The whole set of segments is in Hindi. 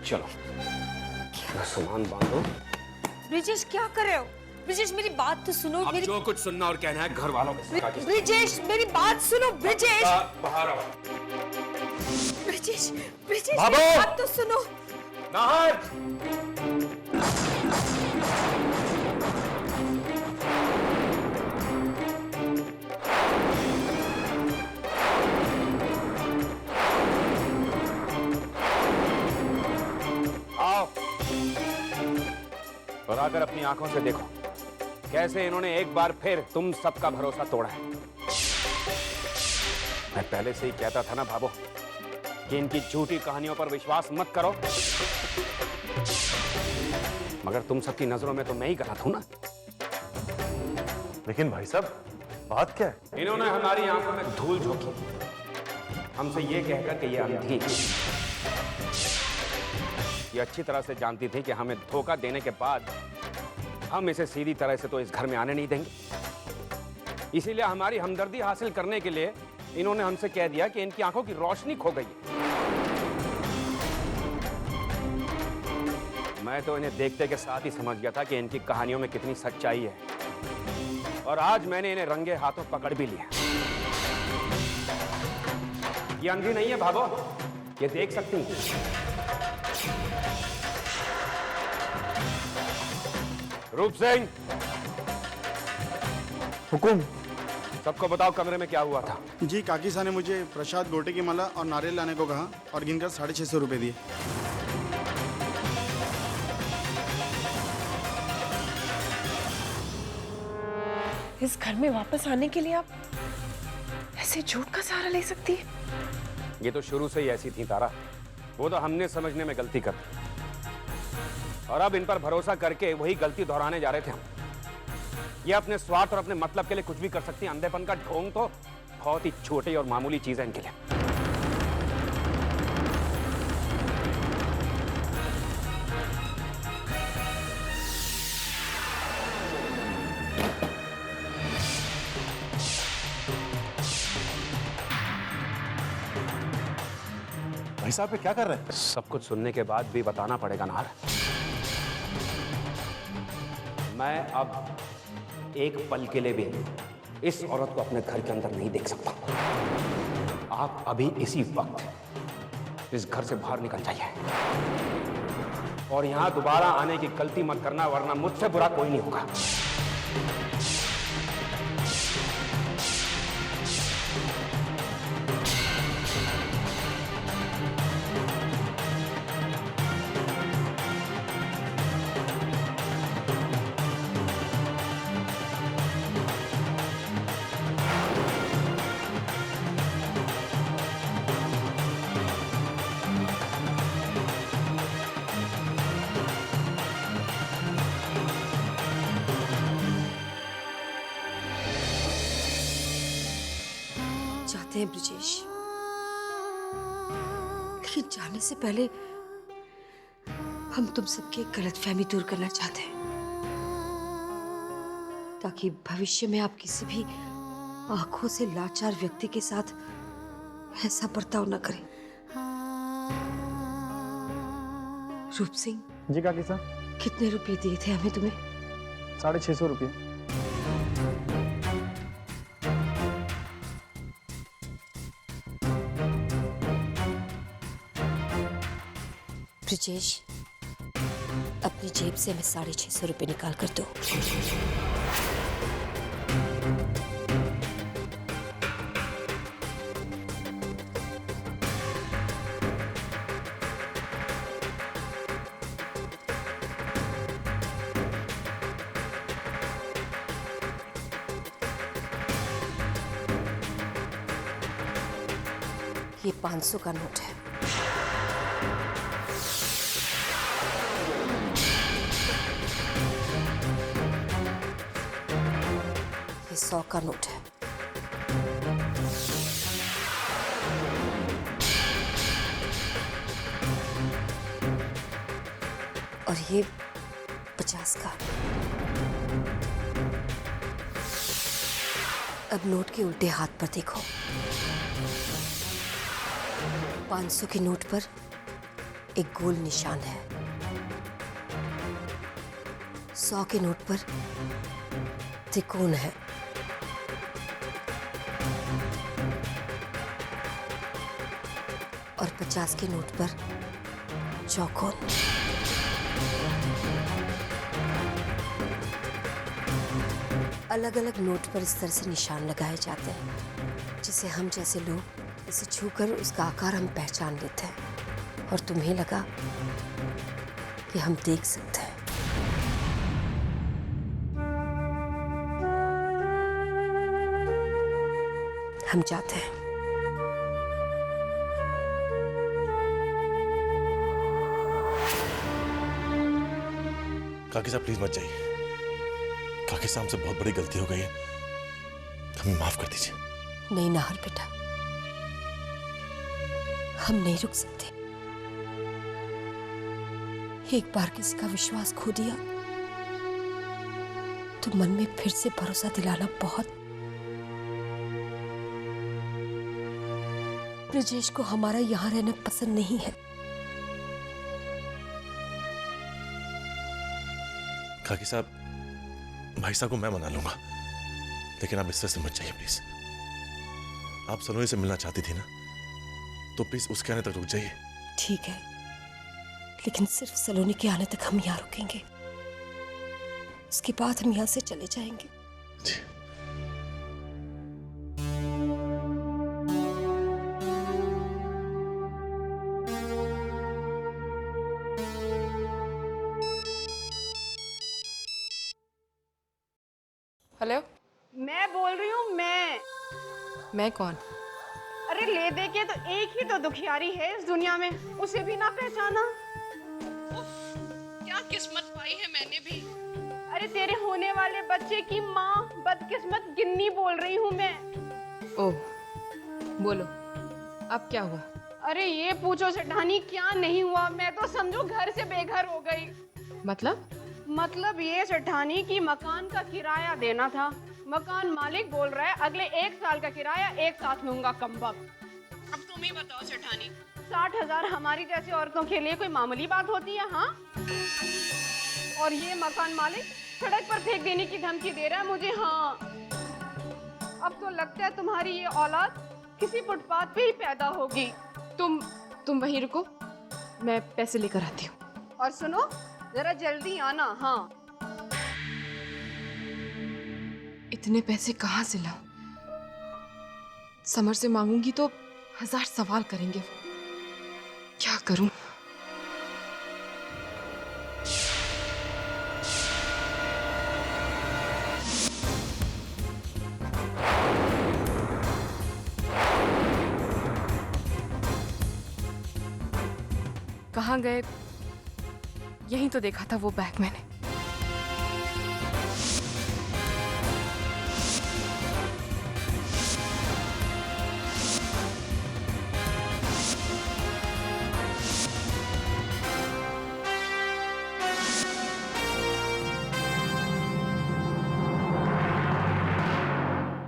चलो सामान बांधो। ब्रिजेश क्या कर रहे हो? ब्रिजेश मेरी बात तो सुनो। अब जो कुछ सुनना और कहना है घर वालों के साथ। ब्रिजेश मेरी बात सुनो। ब्रिजेश बाहर आओ। ब्रिजेश ब्रिजेश बाबू! मेरी बात तो सुनो। बाहर। आओ और आकर अपनी आंखों से देखो कैसे इन्होंने एक बार फिर तुम सबका भरोसा तोड़ा है। मैं पहले से ही कहता था ना भाबो कि इनकी झूठी कहानियों पर विश्वास मत करो, मगर तुम सबकी नजरों में तो मैं ही गलत हूं ना। लेकिन भाई साहब बात क्या है? इन्होंने हमारी आंखों में धूल झोंकी, हमसे ये कहकर कि ये अंधी। ये अच्छी तरह से जानती थी कि हमें धोखा देने के बाद हम इसे सीधी तरह से तो इस घर में आने नहीं देंगे। इसीलिए हमारी हमदर्दी हासिल करने के लिए इन्होंने हमसे कह दिया कि इनकी आंखों की रोशनी खो गई है। मैं तो इन्हें देखते के साथ ही समझ गया था कि इनकी कहानियों में कितनी सच्चाई है, और आज मैंने इन्हें रंगे हाथों पकड़ भी लिया। ये अंधी नहीं है भाभो, ये देख सकती है। रूप सिंह, हुकुम। सबको बताओ कमरे में क्या हुआ था। जी काकी साहब ने मुझे प्रसाद गोटे की माला और नारियल लाने को कहा और गिनकर 650 रुपये दिए। इस घर में वापस आने के लिए आप ऐसे झूठ का सहारा ले सकती है? ये तो शुरू से ही ऐसी थी तारा, वो तो हमने समझने में गलती कर दी, और अब इन पर भरोसा करके वही गलती दोहराने जा रहे थे हम। ये अपने स्वार्थ और अपने मतलब के लिए कुछ भी कर सकती है। अंधेपन का ढोंग तो बहुत ही छोटी और मामूली चीज है इनके लिए। भाई साहब ये क्या कर रहे हैं? सब कुछ सुनने के बाद भी बताना पड़ेगा नार। मैं अब एक पल के लिए भी इस औरत को अपने घर के अंदर नहीं देख सकता। आप अभी इसी वक्त इस घर से बाहर निकल जाइए और यहां दोबारा आने की गलती मत करना, वरना मुझसे बुरा कोई नहीं होगा। जाते हैं ब्रिजेश, लेकिन जाने से पहले हम तुम सबकी गलतफहमी दूर करना चाहते हैं, ताकि भविष्य में आप किसी भी आंखों से लाचार व्यक्ति के साथ ऐसा बर्ताव न करें। रूप सिंह जी काकी साहब। कितने रुपए दिए थे हमें तुम्हें? 650 रुपये। ब्रिजेश, अपनी जेब से हमें 650 रुपये निकाल कर दो। ये 500 का नोट है। ये 100 का नोट है। और ये 50 का। अब नोट के उल्टे हाथ पर देखो। 500 के नोट पर एक गोल निशान है। 100 के नोट पर त्रिकोण है। और 50 के नोट पर चौकोन। अलग अलग नोट पर इस तरह से निशान लगाए जाते हैं जिसे हम जैसे लोग इसे छूकर उसका आकार हम पहचान लेते हैं। और तुम्हें लगा कि हम देख सकते हैं। हम जाते हैं। काकी साहब प्लीज मत जाइए। काकी साहब हमसे बहुत बड़ी गलती हो गई है, हमें माफ कर दीजिए। नहीं नाहर बेटा, हम नहीं रुक सकते। एक बार किसी का विश्वास खो दिया तो मन में फिर से भरोसा दिलाना बहुत। ब्रजेश को हमारा यहां रहना पसंद नहीं है। काकी साहब, भाई साहब को मैं मना लूंगा, लेकिन आप इससे मत जाइए प्लीज। आप सलोनी से मिलना चाहती थी ना, तो प्लीज उसके आने तक रुक जाइए। ठीक है, लेकिन सिर्फ सलोनी के आने तक हम यहाँ रुकेंगे। उसके बाद हम यहाँ से चले जाएंगे। जी। हेलो, मैं बोल रही हूँ। मैं कौन? अरे ले दे के तो एक ही तो दुखियारी है इस दुनिया में, उसे भी ना पहचाना। उफ, क्या किस्मत पाई है मैंने भी। अरे तेरे होने वाले बच्चे की माँ बदकिस्मत गिन्नी बोल रही हूँ मैं। ओह, बोलो, अब क्या हुआ? अरे ये पूछो सेठानी, क्या नहीं हुआ। मैं तो समझो घर से बेघर हो गई। मतलब ये सेठानी की मकान का किराया देना था। मकान मालिक बोल रहा है अगले 1 साल का किराया एक साथ लूंगा। कमबख्त। अब तुम ही बताओ सेठानी, 60,000 हमारी जैसी औरतों के लिए कोई मामूली बात होती है? हाँ। और ये मकान मालिक सड़क पर फेंक देने की धमकी दे रहा है मुझे। हाँ, अब तो लगता है तुम्हारी ये औलाद किसी फुटपाथ पे ही पैदा होगी। तुम वहीं रुको, मैं पैसे लेकर आती हूँ। और सुनो, जरा जल्दी आना। हाँ। इतने पैसे कहाँ से लाऊं? समर से मांगूंगी तो 1000 सवाल करेंगे वो। क्या करूं? कहाँ गए? यहीं तो देखा था वो बैग मैंने।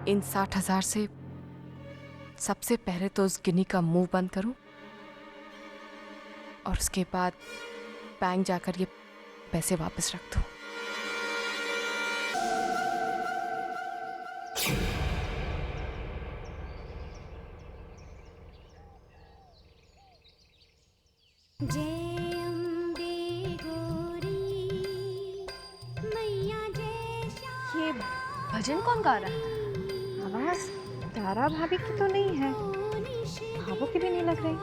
इन 60,000 से सबसे पहले तो उस गिन्नी का मुंह बंद करूं और उसके बाद बैंक जाकर ये पैसे वापस रख दूं। ये भजन कौन गा रहा है? आवाज तारा भाभी की तो नहीं है, भाभो की भी नहीं लग रही,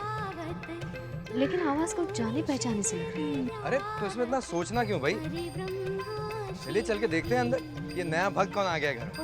लेकिन आवाज कुछ जाने पहचाने से लग रही है। अरे तो इसमें इतना सोचना क्यों भाई? चलिए चल के देखते हैं अंदर ये नया भक्त कौन आ गया घर में।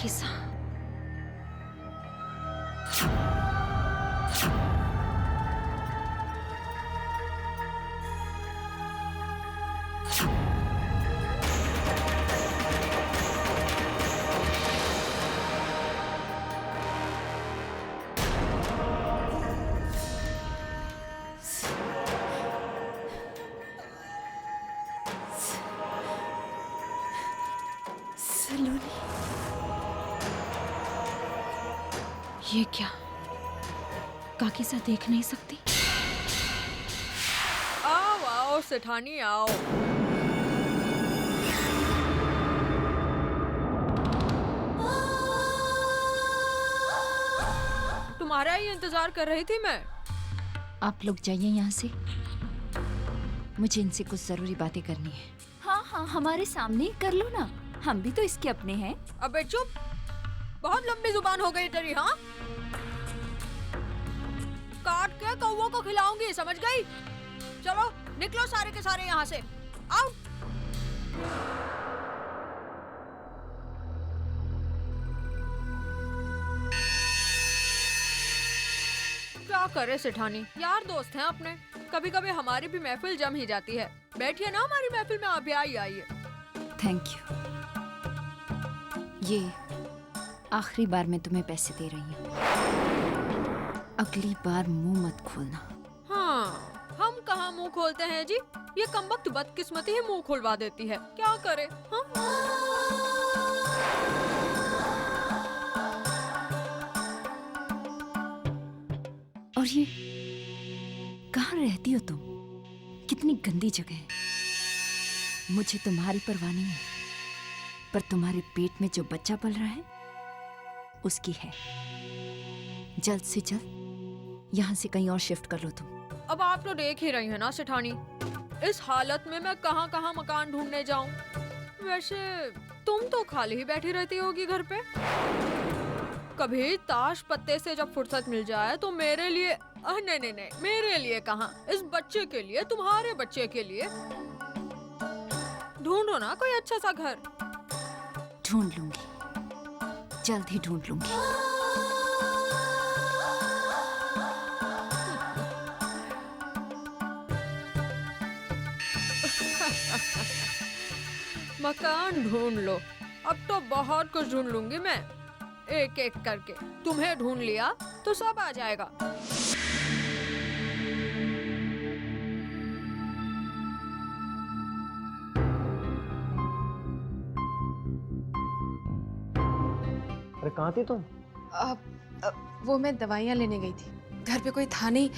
पाकिज़ा। सलोनी, ये क्या? पाकिज़ा देख नहीं सकती? आओ आओ सेठानी आओ। तुम्हारा ही इंतजार कर रही थी मैं। आप लोग जाइए यहाँ से, मुझे इनसे कुछ जरूरी बातें करनी है। हाँ हाँ, हमारे सामने ही कर लो ना, हम भी तो इसके अपने हैं। अबे चुप, बहुत लंबी जुबान हो गई तेरी। हाँ, काट के कौवों को खिलाऊंगी, समझ गई? चलो निकलो सारे के सारे यहाँ से, आउट। क्या करे सेठानी, यार दोस्त हैं अपने, कभी कभी हमारी भी महफिल जम ही जाती है। बैठिए ना हमारी महफिल में, आप भी आइए। Thank you. ये आखिरी बार मैं तुम्हें पैसे दे रही हूँ, अगली बार मुंह मत खोलना। हाँ, हम कहाँ मुंह खोलते हैं जी, ये कमबख्त बदकिस्मती ही मुंह खुलवा देती है, क्या करे। हाँ? और ये कहाँ रहती हो तुम? कितनी गंदी जगह है। मुझे तुम्हारी परवाह नहीं है, पर तुम्हारे पेट में जो बच्चा पल रहा है उसकी है। जल्द से जल्द यहाँ से कहीं और शिफ्ट कर लो तुम। अब आप तो देख ही रही है ना सेठानी, इस हालत में मैं कहाँ कहाँ मकान ढूंढने जाऊँ। वैसे तुम तो खाली ही बैठी रहती होगी घर पे। कभी ताश पत्ते से जब फुर्सत मिल जाए तो मेरे लिए, नहीं नहीं नहीं, मेरे लिए कहाँ, इस बच्चे के लिए, तुम्हारे बच्चे के लिए ढूंढो ना कोई अच्छा सा घर। ढूंढ लूंगी, जल्द ही ढूंढ लूंगी। मकान ढूंढ लो, अब तो बहुत कुछ ढूंढ लूंगी मैं, एक एक करके। तुम्हें ढूंढ लिया तो सब आ जाएगा। अरे कहाँ थी तुम? वो मैं दवाइयाँ लेने गई थी, घर पे कोई था नहीं।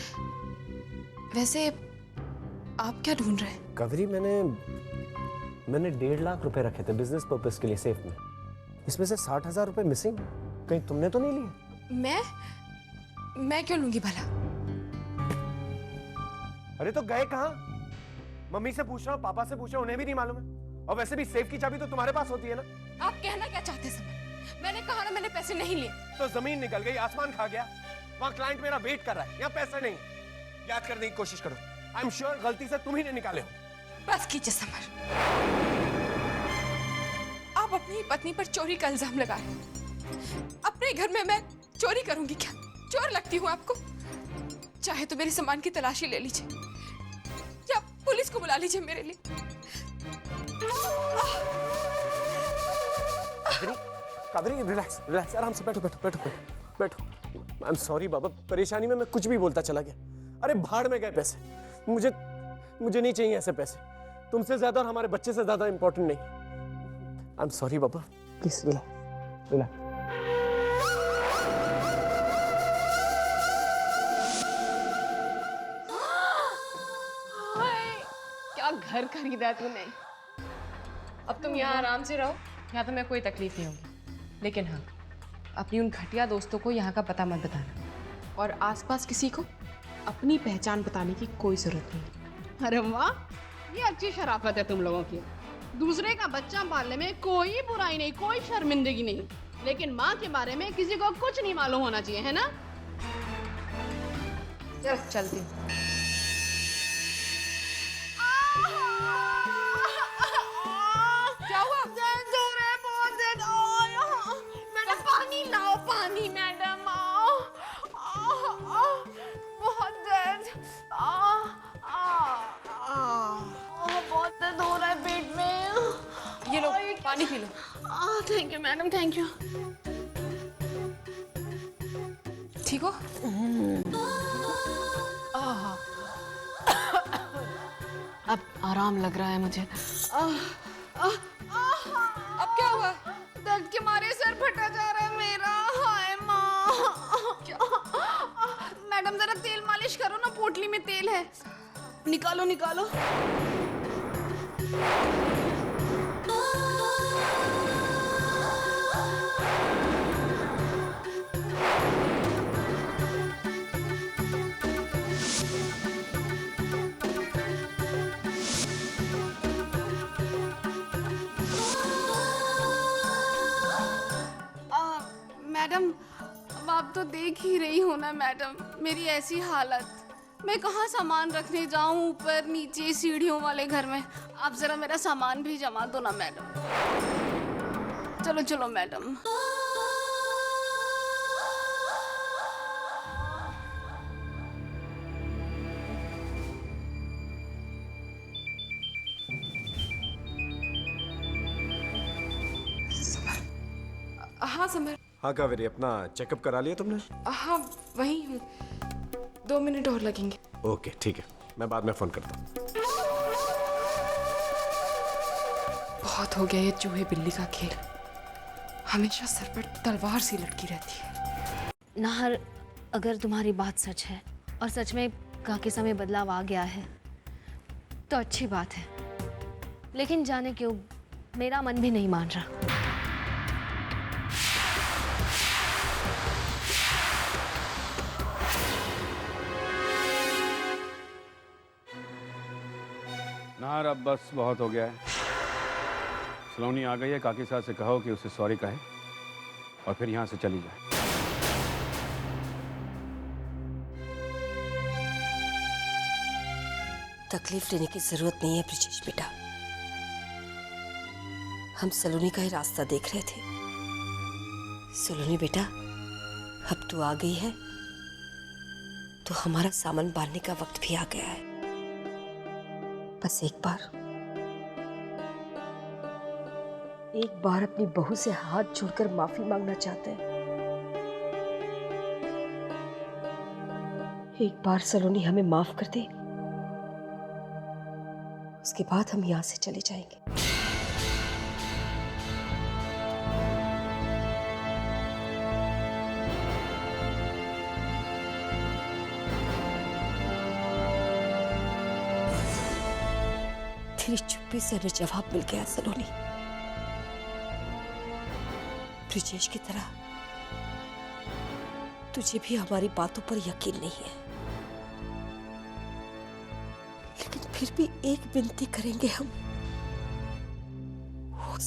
वैसे आप क्या ढूंढ रहे हैं? कवरी, मैंने 1.5 लाख रुपए रखे थे बिजनेस पर्पस के लिए सेफ में। इसमें से 60,000 रुपए मिसिंग। कहीं तुमने तो नहीं लिए? मैं क्यों लूंगी भला? अरे तो गए कहाँ? मम्मी से पूछ रहा हूँ, पापा से पूछ रहा हूँ, उन्हें भी नहीं मालूम है। और वैसे भी सेफ की चाबी तो तुम्हारे पास होती है ना। आप कहना क्या चाहते हैं? मैंने कहा ना मैंने पैसे नहीं लिए। तो जमीन निकल गई, आसमान खा गया। वहाँ क्लाइंट मेरा वेट कर रहा है, यहाँ पैसा नहीं। याद करने की कोशिश करो, आई एम श्योर गलती से तुम ही ने निकाले हो। बस कीजिए समर, आप अपनी पत्नी पर चोरी का इल्जाम लगा रहे हैं। अपने घर में मैं चोरी करूंगी क्या? चोर लगती हूँ आपको? चाहे तो मेरे सामान की तलाशी ले लीजिए या पुलिस को बुला लीजिए मेरे लिए। कावेरी, रिलैक्स रिलैक्स, आराम से बैठो बैठो बैठो बैठो बैठो। आई एम सॉरी बाबा, परेशानी में मैं कुछ भी बोलता चला गया। अरे भाड़ में गए पैसे, मुझे नहीं चाहिए ऐसे पैसे। तुमसे ज्यादा और हमारे बच्चे से ज्यादा इंपॉर्टेंट नहीं। I am sorry Baba, please relax relax. क्या घर खरीदा तूने? अब तुम यहाँ आराम से रहो, यहाँ तो मैं कोई तकलीफ नहीं होगी। लेकिन हाँ, अपनी उन घटिया दोस्तों को यहाँ का पता मत बताना, और आसपास किसी को अपनी पहचान बताने की कोई जरूरत नहीं। अरे वाह, ये अच्छी शराफत है तुम लोगों की। दूसरे का बच्चा पालने में कोई बुराई नहीं, कोई शर्मिंदगी नहीं, लेकिन माँ के बारे में किसी को कुछ नहीं मालूम होना चाहिए, है ना? चल चलती हूँ। क्या हुआ? नहीं मैडम, बहुत दर्द, बहुत दर्द हो रहा है पेट में। ये लो, पानी P low. Thank you madam, thank you. ठीक हो? अब आराम लग रहा है मुझे। अब क्या हुआ? दर्द के मारे सर फटा जा रहा है मेरा। हाय माँ। मैडम जरा तेल मालिश करो ना, पोटली में तेल है, निकालो निकालो। मैडम, अब आप तो देख ही रही हो ना मैडम, मेरी ऐसी हालत, मैं कहाँ सामान रखने जाऊँ, ऊपर नीचे सीढ़ियों वाले घर में। आप जरा मेरा सामान भी जमा दो ना मैडम। चलो चलो मैडम। हाँ समर। हाँ कावेरी, अपना चेकअप करा लिया तुमने? हाँ वही हूँ, 2 मिनट और लगेंगे। ओके ठीक है, मैं बाद में फोन करता हूँ। बहुत हो गया ये चूहे बिल्ली का खेल, हमेशा सर पर तलवार सी लटकी रहती है। नाहर, अगर तुम्हारी बात सच है और सच में काकिसा में बदलाव आ गया है तो अच्छी बात है, लेकिन जाने क्यों मेरा मन भी नहीं मान रहा। नाहर, अब बस बहुत हो गया है। सलोनी आ गई है, काकी साहब से कहो कि उसे सॉरी कहे और फिर यहाँ से चली जाए। तकलीफ लेने की जरूरत नहीं है ब्रिजेश बेटा, हम सलोनी का ही रास्ता देख रहे थे। सलोनी बेटा, अब तू आ गई है तो हमारा सामान बांधने का वक्त भी आ गया है। बस एक बार अपनी बहू से हाथ जोड़कर माफी मांगना चाहते हैं। एक बार सलोनी हमें माफ कर दे, उसके बाद हम यहां से चले जाएंगे। तेरी चुप्पी से हमें जवाब मिल गया सलोनी। ब्रिजेश की तरह तुझे भी हमारी बातों पर यकीन नहीं है, लेकिन फिर भी एक विनती करेंगे हम, हो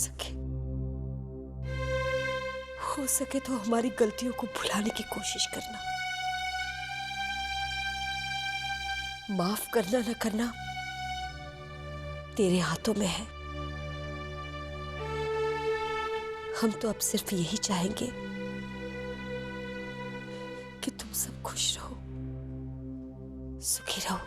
सके तो हमारी गलतियों को भुलाने की कोशिश करना। माफ करना न करना तेरे हाथों में है। हम तो अब सिर्फ यही चाहेंगे कि तुम सब खुश रहो, सुखी रहो।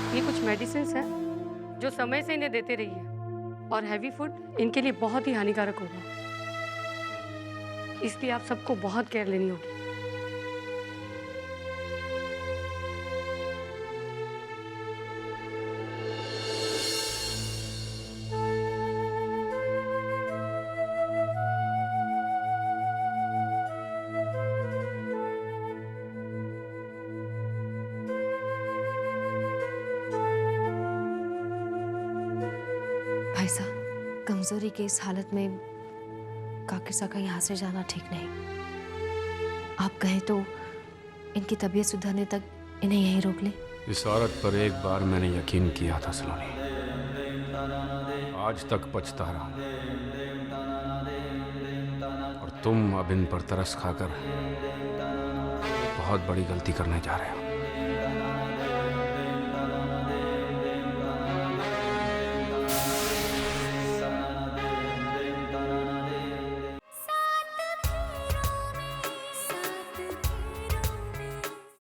ये कुछ मेडिसिन्स हैं जो समय से इन्हें देते रहिए, और हैवी फूड इनके लिए बहुत ही हानिकारक होगा, इसलिए आप सबको बहुत केयर लेनी होगी। भाईसा, कमजोरी के इस हालत में काकिसा का यहाँ से जाना ठीक नहीं। आप कहें तो इनकी तबीयत सुधरने तक इन्हें यहीं रोक ले। इस औरत पर एक बार मैंने यकीन किया था सलोनी, आज तक पछता रहा हूं। और तुम अब इन पर तरस खाकर बहुत बड़ी गलती करने जा रहे हो।